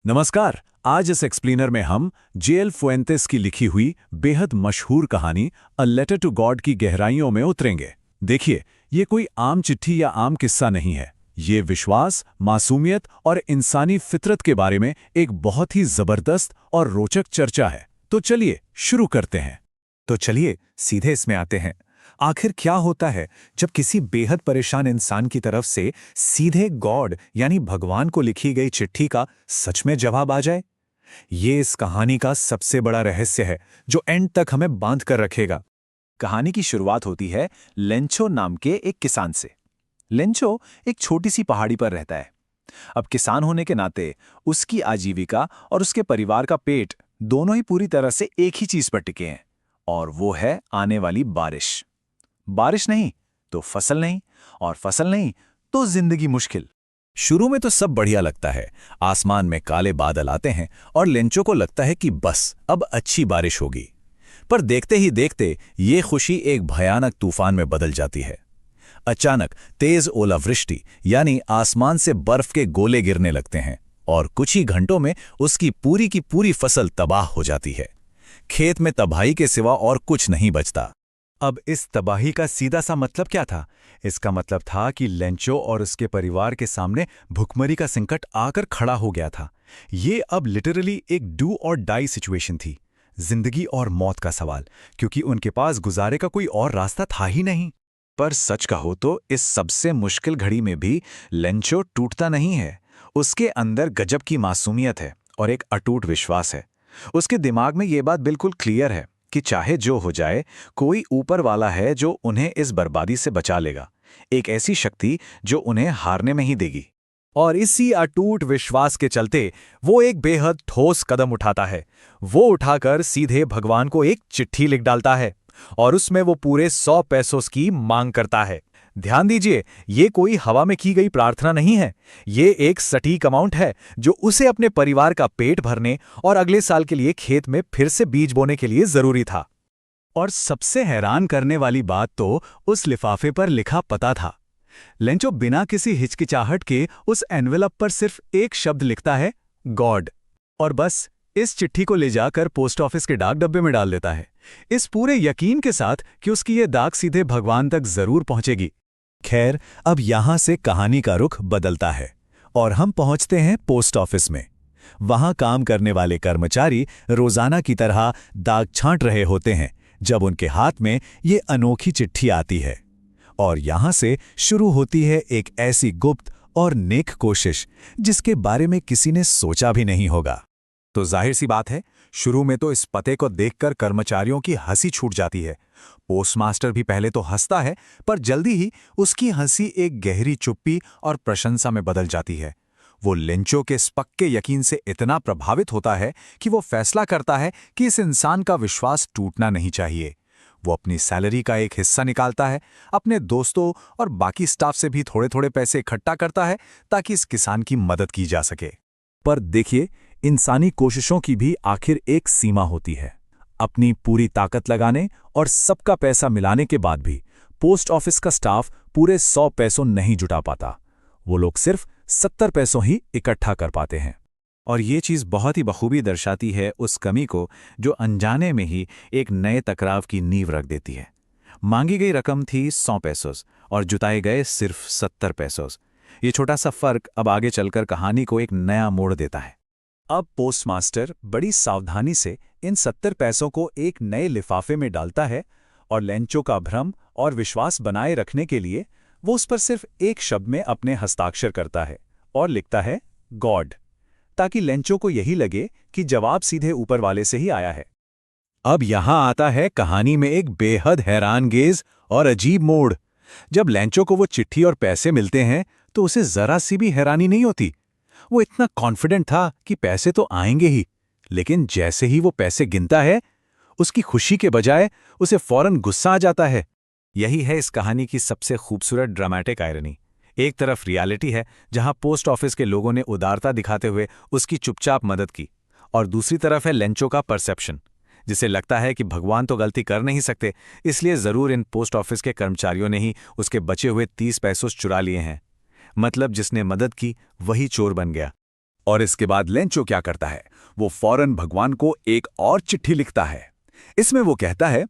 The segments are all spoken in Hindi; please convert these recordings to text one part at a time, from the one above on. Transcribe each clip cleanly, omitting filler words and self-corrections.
नमस्कार। आज इस एक्सप्लेनर में हम जेएल फुएंतेस की लिखी हुई बेहद मशहूर कहानी अ लेटर टू गॉड की गहराइयों में उतरेंगे। देखिए, ये कोई आम चिट्ठी या आम किस्सा नहीं है। ये विश्वास, मासूमियत और इंसानी फितरत के बारे में एक बहुत ही जबरदस्त और रोचक चर्चा है। तो चलिए शुरू करते हैं। तो चलिए सीधे इसमें आते हैं। आखिर क्या होता है जब किसी बेहद परेशान इंसान की तरफ से सीधे गॉड यानी भगवान को लिखी गई चिट्ठी का सच में जवाब आ जाए? ये इस कहानी का सबसे बड़ा रहस्य है जो एंड तक हमें बांध कर रखेगा। कहानी की शुरुआत होती है लेंचो नाम के एक किसान से। लेंचो एक छोटी सी पहाड़ी पर रहता है। अब किसान होने के नाते उसकी आजीविका और उसके परिवार का पेट दोनों ही पूरी तरह से एक ही चीज पर टिके हैं, और वो है आने वाली बारिश। बारिश नहीं तो फसल नहीं, और फसल नहीं तो जिंदगी मुश्किल। शुरू में तो सब बढ़िया लगता है। आसमान में काले बादल आते हैं और लेंचो को लगता है कि बस अब अच्छी बारिश होगी। पर देखते ही देखते ये खुशी एक भयानक तूफान में बदल जाती है। अचानक तेज ओलावृष्टि यानी आसमान से बर्फ के गोले गिरने लगते हैं और कुछ ही घंटों में उसकी पूरी फसल तबाह हो जाती है। खेत में तबाही के सिवा और कुछ नहीं बचता। अब इस तबाही का सीधा सा मतलब क्या था? इसका मतलब था कि लेंचो और उसके परिवार के सामने भुखमरी का संकट आकर खड़ा हो गया था। ये अब लिटरली एक डू और डाई सिचुएशन थी, जिंदगी और मौत का सवाल, क्योंकि उनके पास गुजारे का कोई और रास्ता था ही नहीं। पर सच कहो तो इस सबसे मुश्किल घड़ी में भी लेंचो टूटता नहीं है। उसके अंदर गजब की मासूमियत है और एक अटूट विश्वास है। उसके दिमाग में ये बात बिल्कुल क्लियर है कि चाहे जो हो जाए, कोई ऊपर वाला है जो उन्हें इस बर्बादी से बचा लेगा। एक ऐसी शक्ति जो उन्हें हारने में ही देगी। और इसी अटूट विश्वास के चलते वो एक बेहद ठोस कदम उठाता है। वो उठाकर सीधे भगवान को एक चिट्ठी लिख डालता है और उसमें वो पूरे 100 पैसों की मांग करता है। ध्यान दीजिए, ये कोई हवा में की गई प्रार्थना नहीं है। ये एक सटीक अमाउंट है जो उसे अपने परिवार का पेट भरने और अगले साल के लिए खेत में फिर से बीज बोने के लिए जरूरी था। और सबसे हैरान करने वाली बात तो उस लिफाफे पर लिखा पता था। लेंचो बिना किसी हिचकिचाहट के उस एनवेलप पर सिर्फ एक शब्द लिखता है, गॉड, और बस इस चिट्ठी को ले जाकर पोस्ट ऑफिस के डाक डब्बे में डाल देता है, इस पूरे यकीन के साथ कि उसकी ये डाक सीधे भगवान तक जरूर पहुंचेगी। खैर, अब यहां से कहानी का रुख बदलता है और हम पहुंचते हैं पोस्ट ऑफिस में। वहां काम करने वाले कर्मचारी रोजाना की तरह दाग छांट रहे होते हैं जब उनके हाथ में ये अनोखी चिट्ठी आती है। और यहां से शुरू होती है एक ऐसी गुप्त और नेक कोशिश जिसके बारे में किसी ने सोचा भी नहीं होगा। तो जाहिर सी बात है, शुरू में तो इस पते को देखकर कर्मचारियों की हंसी छूट जाती है। पोस्टमास्टर भी पहले तो हंसता है, पर जल्दी ही उसकी हंसी एक गहरी चुप्पी और प्रशंसा में बदल जाती है। वो लेंचो के इस पक्के यकीन से इतना प्रभावित होता है कि वो फैसला करता है कि इस इंसान का विश्वास टूटना नहीं चाहिए। वो अपनी सैलरी का एक हिस्सा निकालता है, अपने दोस्तों और बाकी स्टाफ से भी थोड़े थोड़े पैसे इकट्ठा करता है ताकि इस किसान की मदद की जा सके। पर देखिए, इंसानी कोशिशों की भी आखिर एक सीमा होती है। अपनी पूरी ताकत लगाने और सबका पैसा मिलाने के बाद भी पोस्ट ऑफिस का स्टाफ पूरे 100 पैसों नहीं जुटा पाता। वो लोग सिर्फ 70 पैसों ही इकट्ठा कर पाते हैं। और ये चीज़ बहुत ही बखूबी दर्शाती है उस कमी को जो अनजाने में ही एक नए टकराव की नींव रख देती है। मांगी गई रकम थी 100 पैसों और जुटाए गए सिर्फ 70 पैसों। ये छोटा सा फर्क अब आगे चलकर कहानी को एक नया मोड़ देता है। अब पोस्टमास्टर बड़ी सावधानी से इन 70 पैसों को एक नए लिफाफे में डालता है और लेंचो का भ्रम और विश्वास बनाए रखने के लिए वो उस पर सिर्फ एक शब्द में अपने हस्ताक्षर करता है और लिखता है, गॉड, ताकि लेंचो को यही लगे कि जवाब सीधे ऊपर वाले से ही आया है। अब यहां आता है कहानी में एक बेहद हैरानगेज और अजीब मोड़। जब लेंचो को वो चिट्ठी और पैसे मिलते हैं तो उसे जरा सी भी हैरानी नहीं होती। वो इतना कॉन्फिडेंट था कि पैसे तो आएंगे ही, लेकिन जैसे ही वो पैसे गिनता है, उसकी खुशी के बजाय उसे फौरन गुस्सा आ जाता है। यही है इस कहानी की सबसे खूबसूरत ड्रामेटिक आयरनी। एक तरफ रियलिटी है जहां पोस्ट ऑफिस के लोगों ने उदारता दिखाते हुए उसकी चुपचाप मदद की, और दूसरी तरफ है लेंचो का परसेप्शन, जिसे लगता है कि भगवान तो गलती कर नहीं सकते, इसलिए जरूर इन पोस्ट ऑफिस के कर्मचारियों ने ही उसके बचे हुए 30 पैसों चुरा लिए हैं। मतलब जिसने मदद की वही चोर बन गया। और इसके बाद लेंचो क्या करता है, वो फौरन भगवान को एक और चिट्ठी लिखता है। इसमें वो कहता है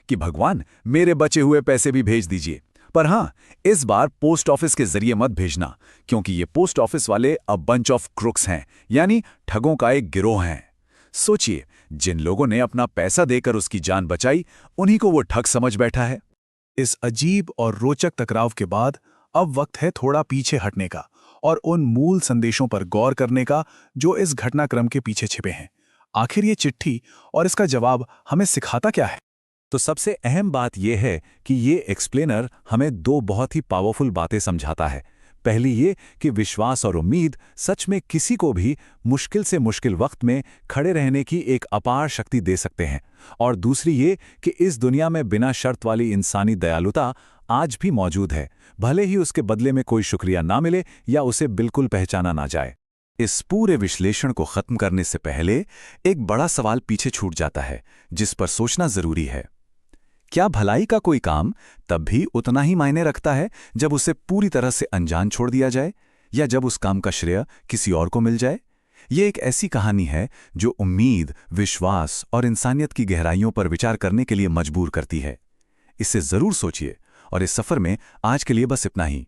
कि भगवान, मेरे बचे हुए पैसे भी भेज दीजिए, पर हां, इस बार पोस्ट ऑफिस के जरिए मत भेजना, क्योंकि ये पोस्ट ऑफिस वाले अ बंच ऑफ क्रुक्स हैं, यानी ठगों का एक गिरोह हैं। सोचिए, जिन लोगों ने अपना पैसा देकर उसकी जान बचाई, उन्हीं को वो ठग समझ बैठा है। इस अजीब और रोचक टकराव के बाद अब वक्त है थोड़ा पीछे हटने का और उन मूल संदेशों पर गौर करने का जो इस घटनाक्रम के पीछे छिपे हैं। आखिर ये चिट्ठी और इसका जवाब हमें सिखाता क्या है? तो सबसे अहम बात यह है कि ये एक्सप्लेनर हमें दो बहुत ही पावरफुल बातें समझाता है। पहली ये कि विश्वास और उम्मीद सच में किसी को भी मुश्किल से मुश्किल वक्त में खड़े रहने की एक अपार शक्ति दे सकते हैं, और दूसरी ये कि इस दुनिया में बिना शर्त वाली इंसानी दयालुता आज भी मौजूद है, भले ही उसके बदले में कोई शुक्रिया ना मिले या उसे बिल्कुल पहचाना ना जाए। इस पूरे विश्लेषण को खत्म करने से पहले एक बड़ा सवाल पीछे छूट जाता है, जिस पर सोचना जरूरी है। क्या भलाई का कोई काम तब भी उतना ही मायने रखता है जब उसे पूरी तरह से अनजान छोड़ दिया जाए, या जब उस काम का श्रेय किसी और को मिल जाए? ये एक ऐसी कहानी है जो उम्मीद, विश्वास और इंसानियत की गहराइयों पर विचार करने के लिए मजबूर करती है। इसे जरूर सोचिए, और इस सफर में आज के लिए बस इतना ही।